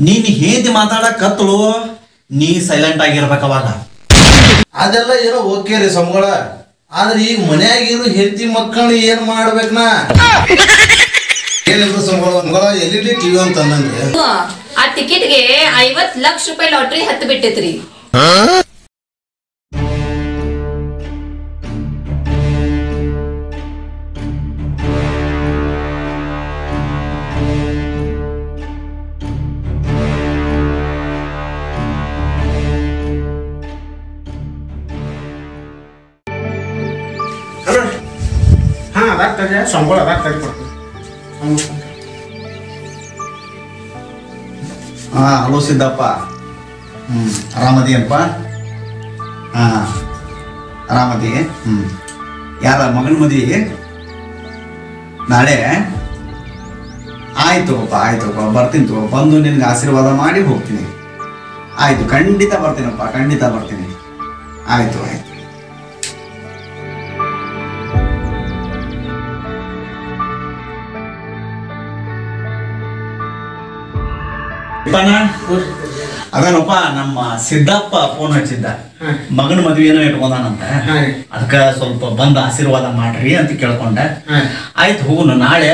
ನೀನ್ ಹೇಂತಿ ಮಾತಾಡಕತ್ತಳು ನೀ ಸೈಲೆಂಟ್ ಆಗಿರ್ಬೇಕ ಅವಾಗ. ಅದೆಲ್ಲ ಏನೋ ಓಕೆ ರೀ ಸಂಬಳ. ಆದ್ರೆ ಈಗ ಮನ್ಯಾಗಿರು ಹೆಂಡತಿ ಮಕ್ಕಳು ಏನ್ ಮಾಡ್ಬೇಕನಾ? ಏನಿಲ್ಲ ಸಂಬಳ ಎಲ್.ಇ.ಡಿ ಟಿವಿ ಅಂತ ಅಂದಂಗ್ರಿ. ಆ ಟಿಕೆಟ್ಗೆ 50 ಲಕ್ಷ ರೂಪಾಯಿ ಲಾಟ್ರಿ ಹತ್ತು ಬಿಟ್ಟೈತ್ರಿ. ಸಂಬಳ ಹಲೋ ಸಿದ್ದಪ್ಪ. ಆರಾಮದಿಯಪ್ಪ? ಆರಾಮದಿ. ಯಾರ ಮಗನ ಮದುವೆ ನಾಳೆ? ಆಯ್ತು ಬರ್ತೀನಿ ತಗೋ. ಬಂದು ನಿನ್ಗೆ ಆಶೀರ್ವಾದ ಮಾಡಿ ಹೋಗ್ತೀನಿ. ಆಯ್ತು, ಖಂಡಿತ ಬರ್ತೀನಪ್ಪ, ಖಂಡಿತ ಬರ್ತೀನಿ. ಆಯ್ತು. ಅದೇನಪ್ಪ, ನಮ್ಮ ಸಿದ್ದಪ್ಪ ಫೋನ್ ಹಚ್ಚಿದ್ದ, ಮಗನ ಮದ್ವೆ ಏನೋ ಇಟ್ಕೊಂಡಾನಂತ. ಅದಕ್ಕ ಸ್ವಲ್ಪ ಬಂದ ಆಶೀರ್ವಾದ ಮಾಡ್ರಿ ಅಂತ ಕೇಳ್ಕೊಂಡ. ಆಯ್ತು ಹೋಗುನು. ನಾಳೆ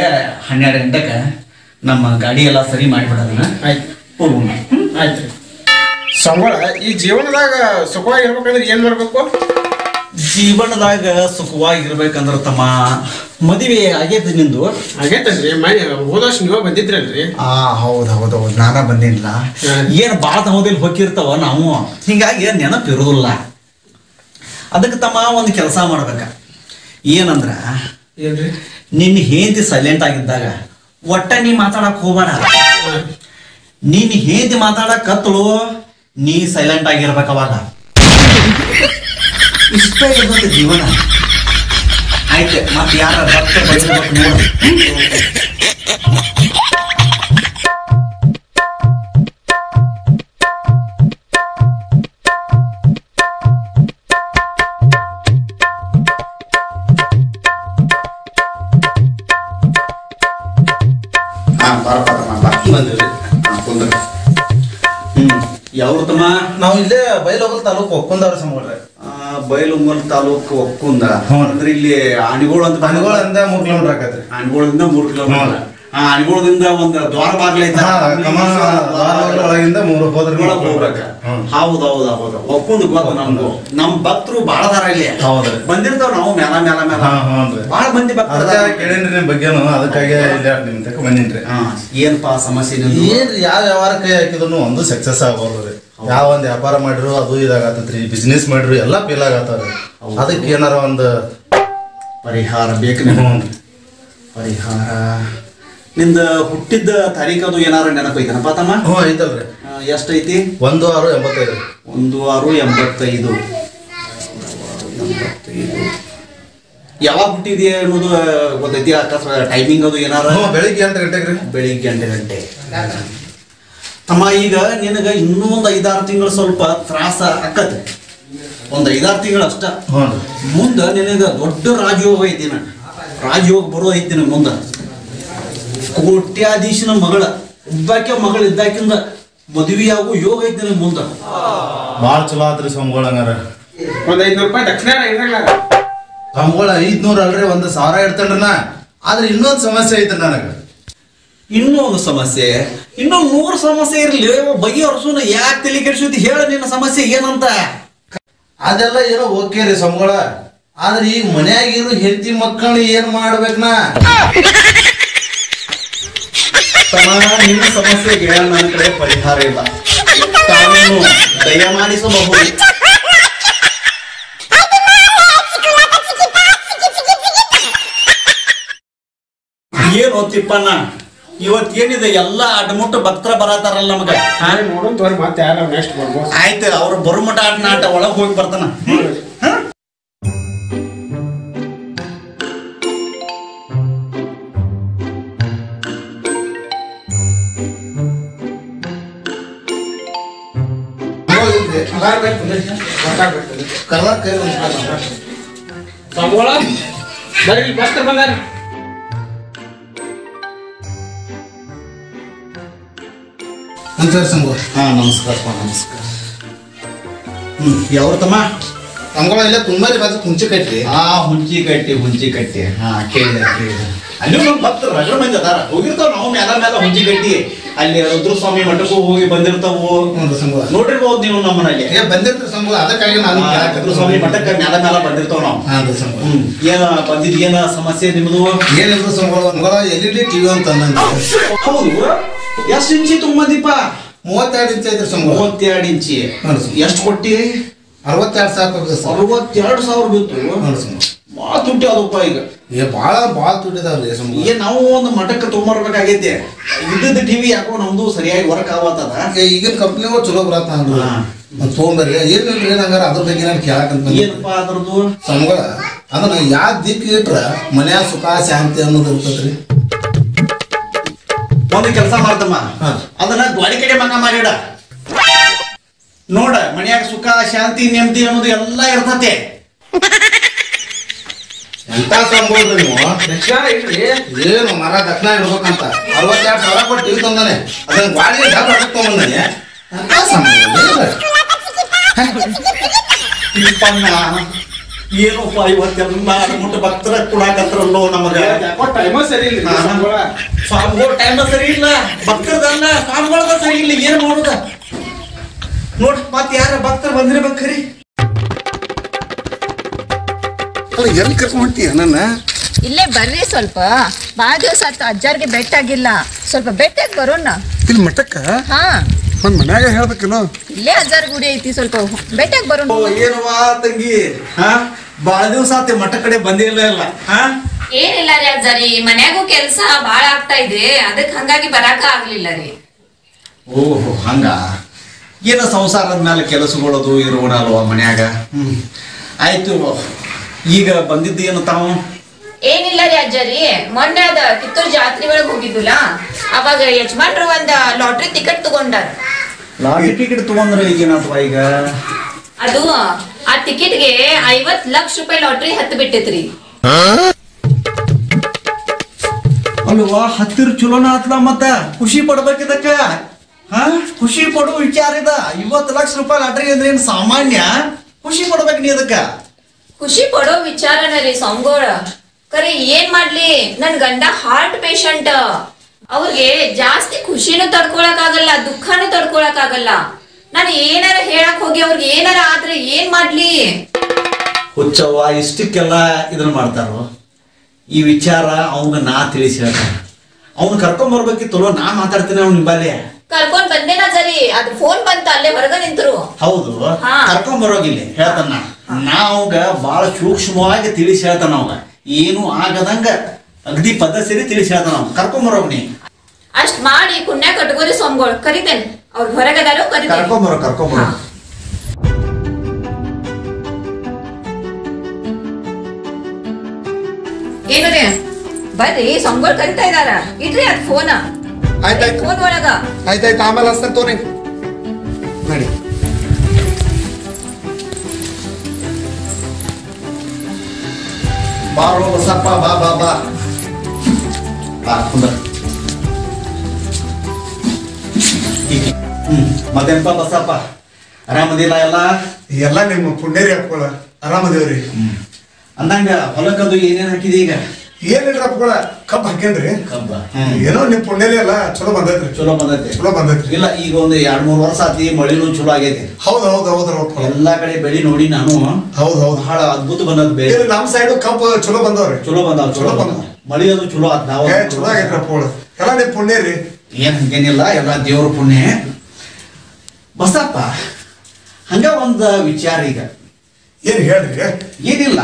12 ಗಂಟೆಗೆ ನಮ್ಮ ಗಾಡಿ ಎಲ್ಲ ಸರಿ ಮಾಡಿಬಿಡೋದನ್ನ. ಹೋಗುಣ. ಆಯ್ತು. ಸಂಬಳ ಈ ಜೀವನದಾಗ ಸುಖವಾಗಿರ್ಬೇಕಂದ್ರೆ ಏನ್ ಮಾಡ್ಬೇಕು? ಜೀವನದಾಗ ಸುಖವಾಗಿರ್ಬೇಕಂದ್ರ ತಮ್ಮ ಮದುವೆ ಆಗೇತಿ ನಿಂದು? ಆಗೇತನ್ರಿ. ಹೋದ ವರ್ಷ ನೀವ ಬಂದಿದ್ರಲ್ರಿ? ಹೌದು ನಾನ ಬಂದಿಲ್ಲ. ಏನ್ ಬಾಳ ತಮ್ಮದಲ್ಲಿ ಹೋಗಿರ್ತಾವ ನಾವು, ಹಿಂಗಾಗಿ ನೆನಪು ಇರುದಿಲ್ಲ. ಅದಕ್ಕೆ ತಮ್ಮ ಒಂದು ಕೆಲಸ ಮಾಡ್ಬೇಕ. ಏನಂದ್ರ ನಿನ್ನ ಹೇಂತಿ ಸೈಲೆಂಟ್ ಆಗಿದ್ದಾಗ ಒಟ್ಟ ನೀ ಮಾತಾಡಕ್ ಹೋಗ್ಬೇಡ. ನಿನ್ನ ಹೇಂತಿ ಮಾತಾಡಕತ್ತಳು ನೀ ಸೈಲೆಂಟ್ ಆಗಿರ್ಬೇಕ ಅವಾಗ. ಇಷ್ಟ ಇರ್ತದೆ ಜೀವನ. ಆಯ್ತು, ಮತ್ತೆ ಯಾರ ಭಕ್ತ ಬೈಬೇಕು ನೋಡು. ಯಾವ್ರ ತಮ್ಮ? ನಾವು ಇಲ್ಲೇ ಬೈಲಹೊಗಲ್ ತಾಲೂಕು ಒಕ್ಕೊಂದವ್ರ ಸಂಬಳ. ಬೈಲಹೊಂಗಲ ತಾಲೂಕು ಒಕ್ಕುಂದ ಅಂದ್ರೆ ಇಲ್ಲಿ ಆಣಿಗೋಳ ಅಂತ. ಆಣಿಗೋಳದಿಂದ 3 ಕಿಲೋಮೀಟರ್ ಆಕತ್ರಿ. ಆಣಿಗೋಳದಿಂದ 3 ಕಿಲೋಮೀಟರ್. ಆಣಿಗೋಳದಿಂದ ಒಂದು ದ್ವಾರ ಬಾಗ್ಲೈತ, ಒಳಗಿಂದ 3 ಹೋಗ್ಬೇಕ. ಹೌದು ಒಕ್ಕುಂದ ಗೊತ್ತ ನಮ್ದು. ನಮ್ ಭಕ್ತರು ಬಾಳ ದಾರ ಇಲ್ಲಿ ಬಂದಿರ್ತಾವ. ನಾವು ಮೇಲ ಬಾಳ ಮಂದಿ ಭಕ್ತರ ಕೇಳೇನ್ರಿ ನಿಮ್ ಬಗ್ಗೆನು. ಅದಕ್ಕಾಗಿ ನಿಮ್ ತಕ್ಕ ಬಂದಿನ್ರಿ. ಏನ್ಪಾ ಸಮಸ್ಯೆ? ಏನ್ರಿ ಯಾವ ವ್ಯವಹಾರ ಕೈ ಹಾಕಿದ್ರು ಒಂದು ಸಕ್ಸಸ್ ಆಗ್ಬೋದ್ರಿ. ಯಾವ ಒಂದ್ ವ್ಯಾಪಾರ ಮಾಡಿದ್ರು ಅದು ಇದಾಗತ್ರಿ. ಬಿಸ್ನೆಸ್ ಮಾಡಿದ್ರು ಎಲ್ಲಾ ಫೇಲ್ ಆಗತ್ತವ್ರಿ. ಅದಕ್ಕೆ ಏನಾರ ಒಂದು ಪರಿಹಾರ ಬೇಕು. ಪರಿಹಾರ ನಿಂದ ಹುಟ್ಟಿದ ತಾರೀಖದು ಏನಾರ ನೆನಪೈತನಪ್ಪ ತಮ್ಮ? ಐತಲ್ರಿ. ಎಷ್ಟೈತಿ? 1685. 1685. ಯಾವಾಗ ಹುಟ್ಟಿದ್ಯಾ ಅನ್ನೋದು ಗೊತ್ತೈತಿ? ಟೈಮಿಂಗ್ ಅದು ಏನಾರ? ಬೆಳಿಗ್ಗೆ 8 ಗಂಟೆಗೆ ರೀ. ಬೆಳಿಗ್ಗೆ 8 ಗಂಟೆ. ತಮ್ಮ ಈಗ ನಿನಗ ಇನ್ನೂ ಒಂದು 5-6 ತಿಂಗಳು ಸ್ವಲ್ಪ ತ್ರಾಸ ಆಕತಿ. ಒಂದು 5-6 ತಿಂಗಳು ಅಷ್ಟ. ಮುಂದ ನಿನಗ ದೊಡ್ಡ ರಾಜಯೋಗ ಐತಿ. ರಾಜಯೋಗ ಬರೋ ಐತಿ ಮುಂದ. ಕೋಟ್ಯಾಧೀಶನ ಮಗಳ ಒಬ್ಬಾಕೆ ಮಗಳು ಇದ್ದಾಕಿಂದ ಮದುವೆಯಾಗು ಯೋಗ ಐತಿ ಮುಂದ. ಬಾಳ ಚಲೋ ಆತ್ರಿ ಸಂಬಳ. ಹಂಗಾರ ಒಂದ್ 500 ರೂಪಾಯಿ ದಕ್ಷಿಣ ಸಂಬಳ 500 ಅಲ್ರಿ, 1000 ಇಡ್ತೇನ್ರಿ ನಾ. ಆದ್ರೆ ಇನ್ನೊಂದು ಸಮಸ್ಯೆ ಐತೆ ನನಗ. ಇನ್ನೂ ಒಂದು ಸಮಸ್ಯೆ? ಇನ್ನೂ 100 ಸಮಸ್ಯೆ ಇರ್ಲಿ, ಬಗೆಹರಿಸೋಣ. ಯಾಕೆ ತಲೆ ಕೆಡಿಸುತ್ತಿ? ಹೇಳ ನಿನ್ನ ಸಮಸ್ಯೆ ಏನಂತ. ಅದೆಲ್ಲ ಏನೋ ಓಕೆ ರೀ ಸಂಬಳ. ಆದ್ರೆ ಈಗ ಮನ್ಯಾಗಿರು ಹೆಂಡತಿ ಮಕ್ಕಳು ಏನ್ ಮಾಡ್ಬೇಕನಾ? ನಿನ್ನ ಸಮಸ್ಯೆಗೆ ನನ್ನ ಕಡೆ ಪರಿಹಾರ ಇಲ್ಲ. ಕಾನೂನು ದಯಮಾಡಿಸಬಹುದು. ಏನು ತಿಪ್ಪಣ್ಣ, ಇವತ್ತೇನಿದೆ ಎಲ್ಲ ಅಡ್ಮುಟ್ಟು ಭಕ್ತರ ಬರತಾರಲ್ಲ ನಮಗ. ಆಯ್ತು, ಅವ್ರು ಬರುಮಟ ನಾಟ ಒಳಗ್ ಹೋಗಿ ಬರ್ತಾನ. ನಮಸ್ಕಾರ ಸಂಗು. ಹಾ ನಮಸ್ಕಾರಪ್ಪ ನಮಸ್ಕಾರ. ಯಾವ್ರ ತಮ್ಮ? ಸಂಗೋಳ ಇಲ್ಲ ತುಂಬಾರಿ ಬಾಜು ಹುಂಚಿ ಕಟ್ಟಿ. ಹುಂಚಿ ಕಟ್ಟಿ ಹಾ ಕೇಳಿದೆ ಅಲ್ಲಿ ನಮ್ಮ ಭಕ್ತರು ರಗಡ ಮಂದಿ ಅದಾರ ಹೋಗಿರ್ತಾವ. ನಾವು ಮೇಲ ಹುಂಚಿ ಕಟ್ಟಿ ಅಲ್ಲಿ ರುದ್ರಸ್ವಾಮಿ ಮಠಕ್ಕೂ ಹೋಗಿ ಬಂದಿರ್ತಾವು. ನೋಡಿರ್ಬೋದು ನೀವು ನಮ್ಮನಲ್ಲಿ ಬಂದಿರ್ತೀರಿ ಸಂಗೋಳ. ಅದಕ್ಕಾಗಿ ನಾನು ರುದ್ರಸ್ವಾಮಿ ಮಠಕ್ಕೆ ಮೇಲ ಬಂದಿರ್ತಾವ ನಾವು. ಏನ ಬಂದಿದ್ ಏನ ಸಮಸ್ಯೆ ನಿಮ್ದು? ಏನಿದ್ರು ಸಂಗೋಳ LED TV ಅಂತ ಹೌದು. ಎಷ್ಟು ಇಂಚಿ ತುಂಬದಿಪ್ಪ? 32 ಇಂಚ್ ಐತ್ರಿ ಸಂಗೋಳ. 32 ಇಂಚಿ. ಎಷ್ಟು ಕೊಟ್ಟಿ? 62,000 62,000 ಬಿತ್ತು. ಭಾಳ ತುಟ್ಟಿ ಅದಪ್ಪ ಈಗ. ಭಾಳ ತುಟ್ಟಿದಾವ್ರಿ ಸಂಗೋಳ. ನಾವು ಒಂದು ಮಠಕ್ಕೆ ತೊಗೊಂಬರ್ಬೇಕಾಗೈತಿ. ಇದ್ದದ ಟಿವಿ ಯಾಕೋ ನಮ್ದು ಸರಿಯಾಗಿ ವರ್ಕ್ ಆಗತ್ತದ. ಈಗಿನ ಕಂಪ್ನಿಗಳು ಚಲೋ ಬರತ್ತ ತೊಗೊಂಬರ್ರಿ. ಏನಿಲ್ರಿ ನಂಗಾರ ಅದ್ರ ಬಗ್ಗೆ ನಾನು ಕೇಳಕಂತ. ಏನಪ್ಪಾ ಅದ್ರದ್ದು? ಸಂಗೋಳ ಅದನ್ನ ಯಾವ ದಿಕ್ಕ ಇಟ್ರ ಮನ್ಯಾಗ ಸುಖ ಶಾಂತಿ ಅನ್ನೋದು ಇರ್ತದ್ರಿ. ಒಂದು ಕೆಲಸ ಮಾಡ್ತಮ್ಮ, ಅದನ್ನ ಗೋಡೆ ಕಡೆ ಮಗ ಮಾಡಿಡ ನೋಡ. ಮನ್ಯಾಗ ಸುಖ ಶಾಂತಿ ನೆಮ್ಮದಿ ಅನ್ನೋದು ಎಲ್ಲ ಇರ್ತತೆ. ಎಂತ ಸಂಭವ ನೀವು ಏನು ಮರ ದಕ್ಷಿಣ ಇಡ್ಬೇಕಂತ 62,000 ಕೊಟ್ಟು ಟಿವಿ ತಂದಾನೆ. ಅದನ್ನ ಗಾಡಿಗೆ ಡಬ್ ಹಾಕೊಂಡ್ಬಂದಾನೆ. ಎಂತ ಸಂಭವ ಏನಪ್ಪ ಇವತ್ತೆಲ್ಲ ಅಡ್ಮುಟ್ಟು ಭಕ್ತರ ಕೊಡಾಕತ್ರಲ್ಲೋ ನಮಗ. ಟೈಮ ಸರಿ ಇಲ್ಲ ಸ್ವಾಮಿಗಳ ಟೈಮ ಸರಿ ಇಲ್ಲ, ಭಕ್ತರದಲ್ಲ ಸ್ವಾಮಿಗಳದ ಸರಿ ಇಲ್ಲ. ಏನ್ ಮಾಡುದ ನೋಡ್. ಮತ್ ಯಾರ ಭಕ್ತರು ಬಂದಿರ್ಬೇಕ್ರಿ. ಎಲ್ಲಿ ಕರ್ಕೊಂಡ್ ಹೊಂಟಿಯ ನನ್ನ? ಇಲ್ಲೇ ಬರ್ರಿ, ಸ್ವಲ್ಪ ಬಾಳ ದಿವಸ ಆಯ್ತು ಅಜ್ಜಾರ್ಗೆ ಬೆಟ್ಟಾಗಿಲ್ಲ. ಸ್ವಲ್ಪ ಬೆಟ್ಟಾಗಿ ಬರೋಣ. ಇಲ್ಲಿ ಮಠಕ್ಕ ಹಾ ಒಂದ್ ಮನ್ಯಾಗ ಹೇಳ್ಬೇಕೇನೋ. ಇಲ್ಲೇ ಅಜ್ಜಾರ್ ಗುಡಿ ಐತಿ, ಸ್ವಲ್ಪ ಬೆಟ್ಟಾಗಿ ಬರೋಣ. ಏನವಾ ತಂಗಿ, ಬಾಳ ದಿವಸ ಆತಿ ಮಠ ಕಡೆ ಬಂದಿಲ್ಲ ಇಲ್ಲ. ಏನಿಲ್ಲ ರೀ ಅಜ್ಜಾರಿ, ಮನ್ಯಾಗೂ ಕೆಲ್ಸ ಬಾಳ ಆಗ್ತಾ ಇದೆ, ಅದಕ್ ಹಂಗಾಗಿ ಬರಾಕ ಆಗ್ಲಿಲ್ಲ ರೀ. ಓಹೋ ಹಂಗ. ಏನ ಸಂಸಾರದ ಮೇಲೆ ಕೆಲಸಗಳದು ಇರೋಣ ಅಲ್ವಾ ಮನ್ಯಾಗ. ಆಯ್ತು. ಈಗ ಬಂದಿದ್ದು ಏನು ತಾವು? ಏನಿಲ್ಲ ರೀ ಅಜ್ಜಾರಿ, ಮೊನ್ನೆ ಅದ ಕಿತ್ತೂರ್ ಜಾತ್ರೆ ಒಳಗ್ ಹೋಗಿದ್ದುಲ್ಲ, ಅವಾಗ ಯಜಮಾನ್ರು ಒಂದ್ ಲಾಟ್ರಿ ಟಿಕೆಟ್ ತಗೊಂಡಾರ. ಲಾಟ್ರಿ ಟಿಕೆಟ್ ತಗೊಂಡ್ರೆ ಈಗೇನತ್ವಾ ಈಗ? ಅದು ಆ ಟಿಕೆಟ್ಗೆ 50 ಲಕ್ಷ ರೂಪಾಯಿ ಲಾಟ್ರಿ ಹತ್ತು ಬಿಟ್ಟೈತ್ರಿ. ಅಲ್ವಾ, ಹತ್ತಿರ ಚಲೋನ ಆತ್ಲ. ಮತ್ತ ಖುಷಿ ಪಡ್ಬೇಕಿದಕ್ಕ. ಖುಷಿ ಪಡುವ ವಿಚಾರ ಇದ. 50 ಲಕ್ಷ ರೂಪಾಯಿ ಲಾಟ್ರಿ ಅಂದ್ರೆ ಏನ್ ಸಾಮಾನ್ಯ? ಖುಷಿ ಪಡ್ಬೇಕು ನೀ ಅದಕ್ಕ. ಖುಷಿ ಪಡೋ ವಿಚಾರನ ರೀ ಸಂಗೋಳ. ಕರೆ ಏನ್ ಮಾಡ್ಲಿ, ನನ್ ಗಂಡ ಹಾರ್ಟ್ ಪೇಷಂಟ್. ಅವ್ರಿಗೆ ಜಾಸ್ತಿ ಖುಷಿನೂ ತಡ್ಕೊಳಕ್ ಆಗಲ್ಲ, ದುಃಖನೂ ತಡ್ಕೊಳಕ್ ಆಗಲ್ಲ. ನಾನು ಏನಾರ ಹೇಳಕ್ ಹೋಗಿ ಅವ್ರಿಗೆ ಏನಾರ ಆದ್ರೆ ಏನ್ ಮಾಡ್ಲಿ? ಹುಚ್ಚವ್ವ, ಇಷ್ಟಕ್ಕೆಲ್ಲ ಇದನ್ನ ಮಾಡ್ತಾರೋ? ಈ ವಿಚಾರ ಅವನ ನಾ ತಿಳಿಸಿ ಹೇಳ್ತಾನ. ಅವ್ನು ಕರ್ಕೊಂಡ್ ಬರ್ಬೇಕಿತ್ತಲ್ಲೋ, ನಾ ಮಾತಾಡ್ತೀನಿ ಅವ್ನ ನಿಂಬಲ್ಲಿ. ಕರ್ಕೊಂಡ್ ಬಂದೇನ ಸರಿ, ಅದ್ ಫೋನ್ ಬಂತ, ಅಲ್ಲೇ ಹೊರಗ ನಿಂತರು. ಹೌದು, ಕರ್ಕೊಂಡ್ ಬರೋಗಿಲ್ಲ ಹೇಳ್ತಾನ. ನಾವ್ಗ ಬಾಳ ಸೂಕ್ಷ್ಮವಾಗಿ ತಿಳಿಸಿ ಹೇಳ್ತಾನ. ಅವಾಗ ಏನು ಆಗದಂಗ ಅಗದಿ ಪದ್ಧತಿ ತಿಳಿಸಿ ಹೇಳ್ತಾನ. ಕರ್ಕೊಂಡ್ ಬರೋಗ್ನಿ. ಅಷ್ಟ್ ಮಾಡಿ ಪುಣ್ಯ ಕಟ್ಕೋರಿ ಸ್ವಾಮಿಗಳು. ಕರಿತೇನೆ, ಅವ್ರ ಹೊರಗದಾರು ಕರಿತೇನೆ. ಕರ್ಕೊಂಬರೋ. ಏನು ರೀ, ಬರ್ರಿ ಸ್ವಾಮಿಗಳು ಕರಿತಾ ಇದಾರ. ಇಡ್ರಿ ಅದ್ ಫೋನ. ಆಯ್ತಾಯ್ತು, ಫೋನ್ ಒಳಗ. ಆಯ್ತಾಯ್ತು, ಆಮೇಲೆ ಹಸ್ತಾನೆ ತೋರಿ ನಡಿ. ಬಾರೋ ಬಸಪ್ಪ, ಬಾ ಬಾ ಬಾ ಬಾ ಕುಂದ್ರ. ಮತ್ತೆಂಪ ಬಸಪ್ಪ, ಆರಾಮದಿಲ್ಲ ಎಲ್ಲ? ಎಲ್ಲ ನಿಮ್ಮ ಪುಣ್ಯರಿ ಅಪ್ಪಗಳ ಆರಾಮದೇವ್ರಿ. ಅಂದಂಗ ಹೊಲಕ್ಕದು ಏನೇನ್ ಹಾಕಿದಿ ಈಗ? ಏನಿಲ್ರಿ ಅಪ್ಪಗಳ, ಕಬ್ಬ್ ಹಾಕೇನ್ರಿ. ಕಬ್ಬ ಏನೋ ನಿಮ್ ಪುಣ್ಯರಿ ಎಲ್ಲ ಚಲೋ ಬಂದೈತ್ರಿ. ಚಲೋ ಬಂದೈತಿ. ಇಲ್ಲ ಈಗ ಒಂದು 2-3 ವರ್ಷ ಆತಿ, ಮಳಿನೂ ಚಲೋ ಆಗೈತಿ. ಹೌದು ಎಲ್ಲಾ ಕಡೆ ಬೆಳಿ ನೋಡಿ ನಾನು. ಹೌದು ಬಹಳ ಅದ್ಭುತ ಬಂದದ್ ಬೆಳೆ. ನಮ್ ಸೈಡ್ ಕಬ್ಬ್ ಚಲೋ ಬಂದವ್ರಿ. ಚಲೋ ಬಂದಾವ. ಮಳಿ ಅದು ಚಲೋ ಆತ್. ನಾವು ಚಲೋ ಆಗೈತ್ರಿ ಅಪ್ಪಗಳ, ಎಲ್ಲ ನಿಮ್ ಪುಣ್ಯರಿ. ಏನ್ ಹಂಗೇನಿಲ್ಲ, ಎಲ್ಲ ದೇವ್ರ ಪುಣ್ಯ. ಬಸಪ್ಪ, ಹಂಗ ಒಂದ ವಿಚಾರ ಈಗ. ಏನ್ ಹೇಳ್ರಿ? ಏನಿಲ್ಲ,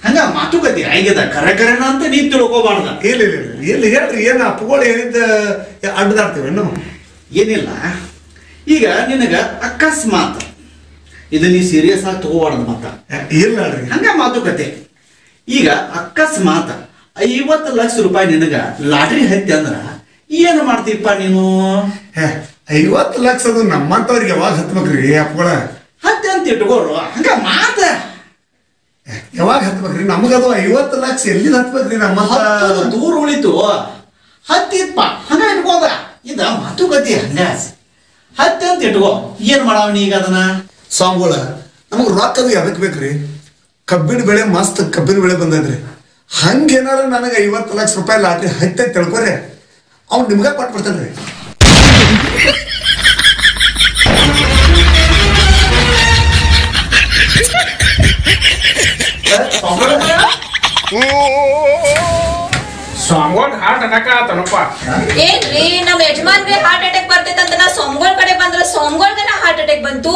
ಹಂಗ ಮಾತುಕತೆ ಆಗ್ಯದ. ಕರೆನ ಅಂತ ನೀನ್ ತಿಳ್ಕೊಬಾರ್ದ. ಇಲ್ಲಿ ಹೇಳ್ರಿ, ಏನ್ ಅಪ್ಪಗಳು ಹೇಳಿದ್ದ ಅಡ್ಡದಾಡ್ತೀವಿ ನಾವು. ಏನಿಲ್ಲ, ಈಗ ನಿನಗ ಅಕಸ್ಮಾತ್ ಇದು ನೀ ಸೀರಿಯಸ್ ಆಗಿ ತಗೋಬಾರ್ದು. ಮತ್ತ ಇಲ್ಲ ಹಂಗ ಮಾತುಕತೆ. ಈಗ ಅಕಸ್ಮಾತ್ 50 ಲಕ್ಷ ರೂಪಾಯಿ ನಿನಗ ಲಾಟ್ರಿ ಹತ್ತಿ ಅಂದ್ರ ಏನ್ ಮಾಡ್ತೀಪ್ಪ ನೀನು? 50 ಲಕ್ಷ ಅದು ನಮ್ಮಂತವ್ರಿಗೆ ಯಾವಾಗ ಹತ್ಬೇಕ್ರಿ ಅಪ್ಪಗಳ? ಹತ್ತಿ ಅಂತ ಇಟ್ಕೋರು. ಹಂಗ ಮಾತ ಯಾವಾಗ ಹತ್ಬೇಕ್ರಿ? ನಮಗದು 50 ಲಕ್ಷ ಎಲ್ಲಿ ಹತ್ಬೇಕ್ರಿ? ನಮ್ಮ ದೂರ ಉಳಿತು. ಹತ್ತಿಪ್ಪ ಹಂಗ ಇಟ್ಕೋದ. ಇದ ಮಾತುಕತೆ ಹಂಗ. ಹತ್ತೆ ಅಂತ ಇಟ್ಕೋ ಏನ್ ಮಾಡವನಿ ಈಗ ಅದನ್ನ ಸ್ವಾಮಿಗಳ ನಮಗೆ ರೊಕ್ಕ ಅದು ಎದಕ್ ಬೇಕ್ರಿ? ಕಬ್ಬಿನ ಬೆಳೆ ಮಸ್ತ್ ಕಬ್ಬಿನ ಬೆಳೆ ಬಂದದ್ರಿ. ಹಂಗೇನಾರ ನನಗೆ 50 ಲಕ್ಷ ರೂಪಾಯಿ ಲಾಟ್ರಿ ಹತ್ತೆ ತಿಳ್ಕೊರಿ, ಅವ್ನು ನಿಮ್ಗ ಕೊಟ್ಬಿಡ್ತಾನ್ರಿ. ಸ್ವಾಮಿಗೋಳ್ ಹಾರ್ಟ್ ಅಟ್ಯಾಕ್ ಆತನಪ್ಪ. ಏನ್ರಿ ನಮ್ ಯಜಮಾನ್ಗೆ ಹಾರ್ಟ್ ಅಟ್ಯಾಕ್ ಬರ್ತೈತಂತ ನಾ ಸೋಮ್ಗೋಳ್ ಕಡೆ ಬಂದ್ರ ಸೋಮ್ಗೋಳ್ಗನ ಹಾರ್ಟ್ ಅಟ್ಯಾಕ್ ಬಂತು.